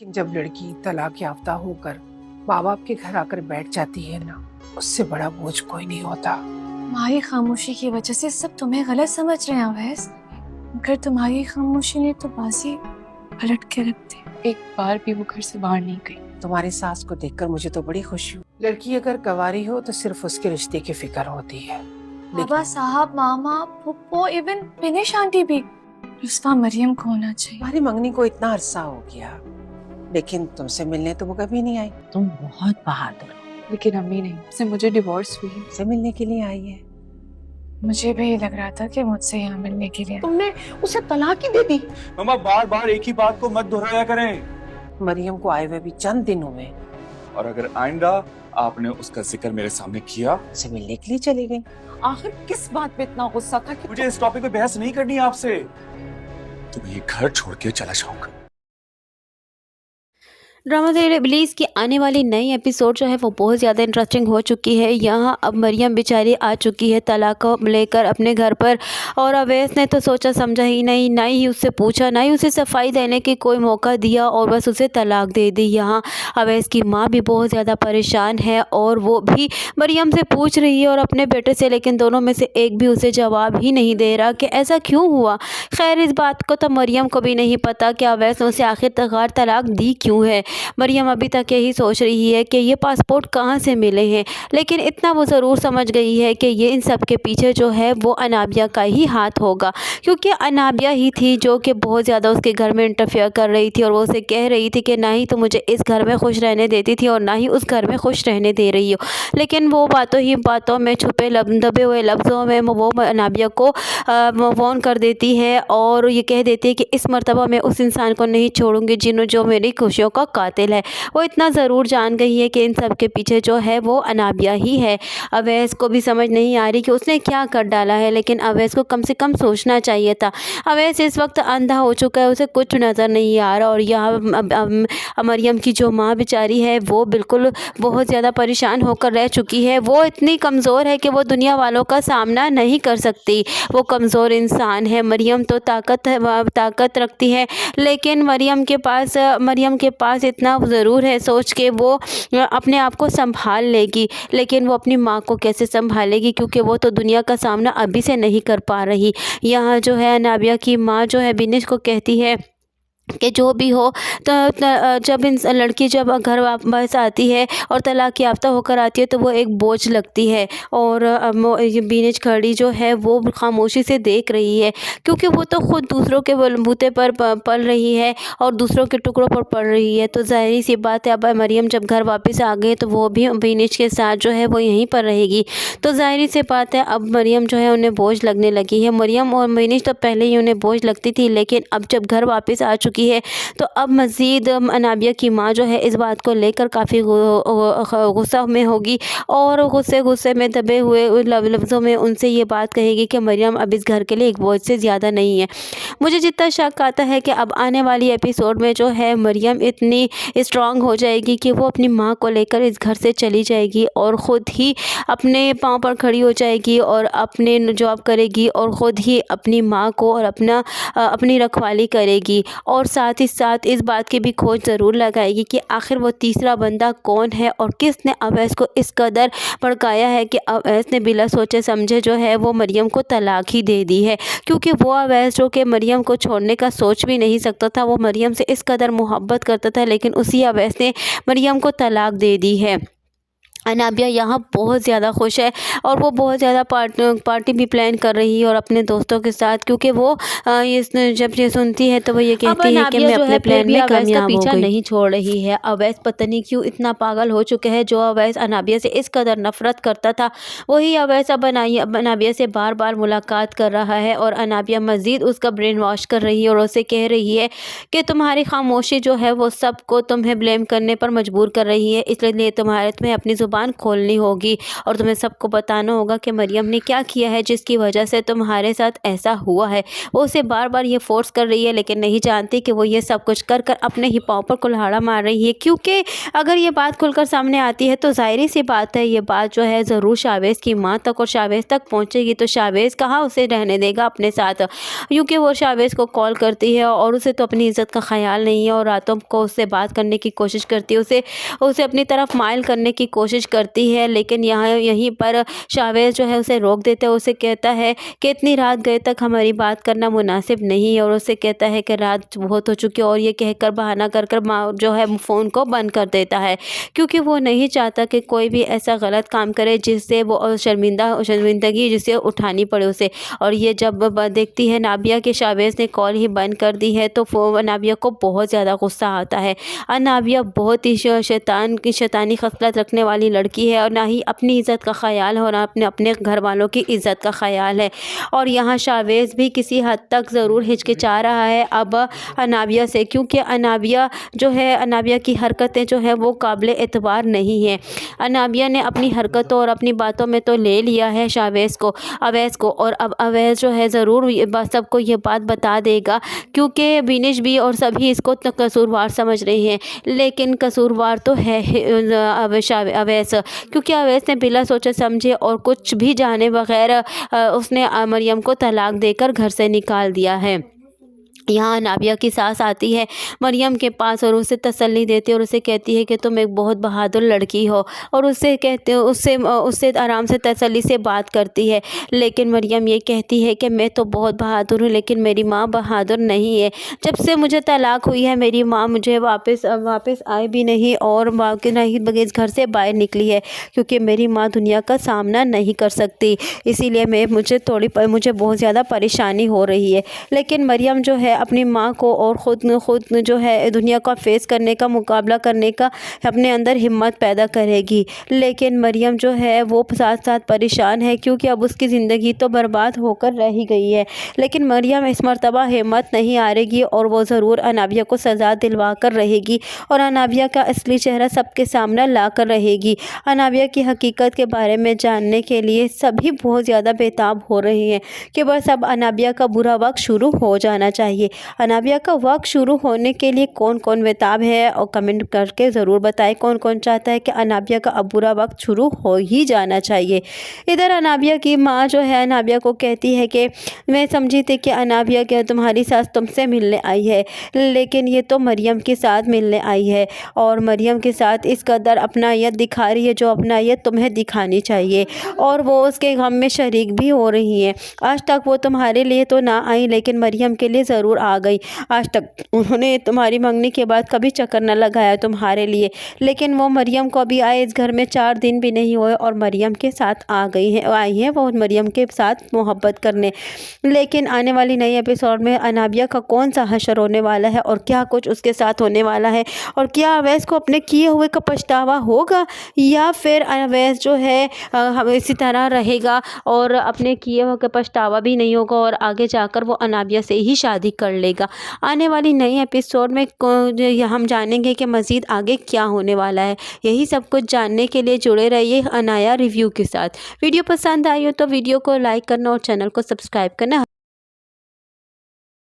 लेकिन जब लड़की तलाक याफ्ता होकर माँ बाप के घर आकर बैठ जाती है ना, उससे बड़ा बोझ कोई नहीं होता। तुम्हारी खामोशी की वजह से सब तुम्हें गलत समझ रहे हैं अवैस। अगर तुम्हारी खामोशी ने तो बाजी पलट के रख दी। एक बार भी वो घर से बाहर नहीं गई। तुम्हारी सास को देखकर मुझे तो बड़ी खुशी हुई। लड़की अगर गंवारी हो तो सिर्फ उसके रिश्ते की फिक्र होती है। बाबा साहब, मामा, फुप्पो, इवन विनेश आंटी भी। रुस्वा मरियम को होना चाहिए। तुम्हारी मंगनी को इतना अरसा हो गया, लेकिन तुमसे मिलने तो वो कभी नहीं आई। तुम बहुत बहादुर हो। लेकिन अम्मी नहीं, से मुझे डिवोर्स हुई। से मिलने के लिए आई है। मुझे भी लग रहा था कि मुझसे यहाँ मिलने के लिए। तुमने उसे तलाक ही दे दी। मम्मा बार बार एक ही बात को मत दोहराया करें। मरियम को आए हुए भी चंद दिन हुए, और अगर आइंदा आपने उसका जिक्र मेरे सामने किया, से मिलने के लिए चली गई। आखिर किस बात पे इतना गुस्सा था कि मुझे इस टॉपिक पे बहस नहीं करनी आपसे। तो मैं ये घर छोड़ के चला जाऊंगा। ड्रामा से रिलीज़ की आने वाली नई एपिसोड जो है वो बहुत ज़्यादा इंटरेस्टिंग हो चुकी है। यहाँ अब मरियम बेचारी आ चुकी है तलाक को लेकर अपने घर पर, और अवैस ने तो सोचा समझा ही नहीं, ना ही उससे पूछा, ना ही उसे सफाई देने की कोई मौका दिया, और बस उसे तलाक दे दी। यहाँ अवैस की माँ भी बहुत ज़्यादा परेशान है, और वो भी मरियम से पूछ रही है और अपने बेटे से, लेकिन दोनों में से एक भी उसे जवाब ही नहीं दे रहा कि ऐसा क्यों हुआ। खैर, इस बात को तो मरियम को भी नहीं पता कि अवैस ने उसे आखिरकार तलाक दी क्यों है। मरियम अभी तक यही सोच रही है कि ये पासपोर्ट कहाँ से मिले हैं, लेकिन इतना वो ज़रूर समझ गई है कि ये इन सब के पीछे जो है वो अनाबिया का ही हाथ होगा, क्योंकि अनाबिया ही थी जो कि बहुत ज़्यादा उसके घर में इंटरफेयर कर रही थी, और वो उसे कह रही थी कि ना ही तो मुझे इस घर में खुश रहने देती थी और ना ही उस घर में खुश रहने दे रही हो। लेकिन वो बातों ही बातों में छुपे दबे हुए लफ्ज़ों में वो अनाबिया को वार्न कर देती है, और ये कह देती है कि इस मर्तबा मैं उस इंसान को नहीं छोड़ूंगी जो मेरी खुशियों का कातिल है। वो इतना ज़रूर जान गई है कि इन सब के पीछे जो है वो अनाबिया ही है। अवैस को भी समझ नहीं आ रही कि उसने क्या कर डाला है, लेकिन अवैस को कम से कम सोचना चाहिए था। अवैस इस वक्त अंधा हो चुका है, उसे कुछ नज़र नहीं आ रहा, और यहाँ मरियम की जो माँ बेचारी है वो बिल्कुल बहुत ज़्यादा परेशान होकर रह चुकी है। वो इतनी कमज़ोर है कि वो दुनिया वालों का सामना नहीं कर सकती। वो कमज़ोर इंसान है। मरियम तो ताकत रखती है, लेकिन मरियम के पास इतना ज़रूर है सोच के वो अपने आप को संभाल लेगी, लेकिन वो अपनी माँ को कैसे संभालेगी, क्योंकि वो तो दुनिया का सामना अभी से नहीं कर पा रही। यहाँ जो है अनाबिया की माँ जो है बिनिश को कहती है कि जो भी हो तो जब लड़की जब घर वापस आती है और तलाक याफ्ता होकर आती है तो वो एक बोझ लगती है, और बीनेज खड़ी जो है वो खामोशी से देख रही है, क्योंकि वो तो खुद दूसरों के बलबूते पर पल रही है और दूसरों के टुकड़ों पर पड़ रही है। तो ज़ाहिर सी बात है अब मरियम जब घर वापस आ गई तो वो भी बीनेज के साथ जो है वो यहीं पर रहेगी। तो ज़ाहिर सी बात है अब मरियम जो है उन्हें बोझ लगने लगी है। मरियम और बीनेज तो पहले ही उन्हें बोझ लगती थी, लेकिन अब जब घर वापस आ चुकी है तो अब मज़ीद अनाबिया की माँ जो है इस बात को लेकर काफ़ी गुस्सा में होगी, और गुस्से में दबे हुए लफ्ज़ों में उनसे ये बात कहेगी कि मरियम अब इस घर के लिए एक बोझ से ज़्यादा नहीं है। मुझे जितना शक आता है कि अब आने वाली एपिसोड में जो है मरियम इतनी स्ट्रांग हो जाएगी कि वो अपनी माँ को लेकर इस घर से चली जाएगी और ख़ुद ही अपने पाँव पर खड़ी हो जाएगी और अपने जॉब करेगी, और ख़ुद ही अपनी माँ को और अपनी रखवाली करेगी, और साथ ही साथ इस बात की भी खोज ज़रूर लगाएगी कि आखिर वो तीसरा बंदा कौन है और किसने अवैस को इस कदर भड़काया है कि अवैस ने बिना सोचे समझे जो है वो मरियम को तलाक ही दे दी है। क्योंकि वो अवैस जो कि मरियम को छोड़ने का सोच भी नहीं सकता था, वो मरियम से इस कदर मोहब्बत करता था, लेकिन उसी अवैस ने मरियम को तलाक दे दी है। अनाबिया यहाँ बहुत ज़्यादा खुश है, और वो बहुत ज़्यादा पार्टी भी प्लान कर रही है और अपने दोस्तों के साथ, क्योंकि वो जब ये सुनती है तो वो ये कहती है कि मैं अपने प्लान में कामयाब हो गई। नहीं छोड़ रही है। अवैस पता नहीं क्यों इतना पागल हो चुके हैं। जो अवैस अनाबिया से इस कदर नफरत करता था वही अवैस अब अनाबिया से बार बार मुलाकात कर रहा है, और अनाबिया मज़ीद उसका ब्रेन वॉश कर रही है और उसे कह रही है कि तुम्हारी खामोशी जो है वो सबको तुम्हें ब्लेम करने पर मजबूर कर रही है, इसलिए तुम्हें अपनी ज़ुबान खोलनी होगी और तुम्हें सबको बताना होगा कि मरियम ने क्या किया है जिसकी वजह से तुम्हारे साथ ऐसा हुआ है। वो उसे बार बार ये फोर्स कर रही है लेकिन नहीं जानती कि वो ये सब कुछ कर कर अपने ही पाँव पर कुल्हाड़ा मार रही है, क्योंकि अगर ये बात खुलकर सामने आती है तो ज़ाहिर सी बात है ये बात जो है ज़रूर शावेज़ की माँ तक और शावेज़ तक पहुँचेगी। तो शावेज़ कहाँ उसे रहने देगा अपने साथ, क्योंकि वो शावेज़ को कॉल करती है और उसे तो अपनी इज़्ज़त का ख्याल नहीं है और रातों को उससे बात करने की कोशिश करती है, उसे अपनी तरफ माइल करने की कोशिश करती है। लेकिन यहीं पर शावेज़ जो है उसे रोक देता है। उसे कहता है कि इतनी रात गए तक हमारी बात करना मुनासिब नहीं है और उसे कहता है कि रात बहुत हो चुकी है और ये कहकर बहाना कर कर माँ जो है फ़ोन को बंद कर देता है, क्योंकि वो नहीं चाहता कि कोई भी ऐसा गलत काम करे जिससे वो शर्मिंदगी जिसे उठानी पड़े उसे। और ये जब देखती है नाबिया कि शावेज़ ने कॉल ही बंद कर दी है तो नाबिया को बहुत ज़्यादा गुस्सा आता है। नाबिया बहुत ही शैतानी खसलत रखने वाली लड़की है और ना ही अपनी इज़्ज़त का ख़याल है और ना अपने घर वालों की इज़्ज़त का ख़याल है। और यहाँ शावेज़ भी किसी हद तक ज़रूर हिचकिचा रहा है अब अनाबिया से, क्योंकि अनाबिया की हरकतें जो है वो काबिल एतबार नहीं है। अनाबिया ने अपनी हरकतों और अपनी बातों में तो ले लिया है अवैस को और अब अवैस जो है ज़रूर सबको ये बात बता देगा, क्योंकि बिनिश भी और सभी इसको कसूरवार समझ रहे हैं। लेकिन कसूरवार तो है अवैस, क्योंकि अवैस ने बिला सोचे समझे और कुछ भी जाने बगैर उसने मरियम को तलाक देकर घर से निकाल दिया है। यहाँ नाबिया की सास आती है मरियम के पास और उसे तसल्ली देती है और उसे कहती है कि तुम एक बहुत बहादुर लड़की हो और उससे आराम से तसल्ली से बात करती है। लेकिन मरियम ये कहती है कि मैं तो बहुत बहादुर हूँ लेकिन मेरी माँ बहादुर नहीं है। जब से मुझे तलाक हुई है मेरी माँ मुझे वापस आई भी नहीं और नहीं इस घर से बाहर निकली है, क्योंकि मेरी माँ दुनिया का सामना नहीं कर सकती, इसीलिए मुझे बहुत ज़्यादा परेशानी हो रही है। लेकिन मरियम जो है अपनी माँ को और ख़ुद जो है दुनिया का फेस करने का मुकाबला करने का अपने अंदर हिम्मत पैदा करेगी। लेकिन मरियम जो है वो साथ साथ परेशान है, क्योंकि अब उसकी ज़िंदगी तो बर्बाद होकर रह ही गई है। लेकिन मरियम इस मर्तबा हिम्मत नहीं हारेगी और वो ज़रूर अनाबिया को सज़ा दिलवा कर रहेगी और अनाबिया का असली चेहरा सबके सामने ला कर रहेगी। अनाबिया की हकीकत के बारे में जानने के लिए सभी बहुत ज़्यादा बेताब हो रहे हैं कि बस अब अनाबिया का बुरा वक्त शुरू हो जाना चाहिए। अनाबिया का वक्त शुरू होने के लिए कौन कौन बेताब है और कमेंट करके ज़रूर बताएं कौन कौन चाहता है कि अनाबिया का अब बुरा वक्त शुरू हो ही जाना चाहिए। इधर अनाबिया की माँ जो है अनाबिया को कहती है कि मैं समझी थी कि अनाबिया क्या तुम्हारी सास तुमसे मिलने आई है, लेकिन ये तो मरियम के साथ मिलने आई है और मरियम के साथ इस कदर अपनायत दिखा रही है जो अपनायत तुम्हें दिखानी चाहिए और वो उसके गम में शरीक भी हो रही हैं। आज तक वो तुम्हारे लिए तो ना आई लेकिन मरियम के लिए ज़रूर आ गई। आज तक उन्होंने तुम्हारी मंगनी के बाद कभी चक्कर न लगाया तुम्हारे लिए, लेकिन वो मरियम को भी आए इस घर में 4 दिन भी नहीं हुए और मरियम के साथ आई हैं वो मरियम के साथ मोहब्बत करने। लेकिन आने वाली नई एपिसोड में अनाबिया का कौन सा हशर होने वाला है और क्या कुछ उसके साथ होने वाला है और क्या अवैस को अपने किए हुए का पछतावा होगा या फिर अवैस जो है इसी तरह रहेगा और अपने किए हुए का पछतावा भी नहीं होगा और आगे जाकर वो अनाबिया से ही शादी कर लेगा। आने वाली नई एपिसोड में हम जानेंगे कि मज़ीद आगे क्या होने वाला है। यही सब कुछ जानने के लिए जुड़े रहिए अनाया रिव्यू के साथ। वीडियो पसंद आई हो तो वीडियो को लाइक करना और चैनल को सब्सक्राइब करना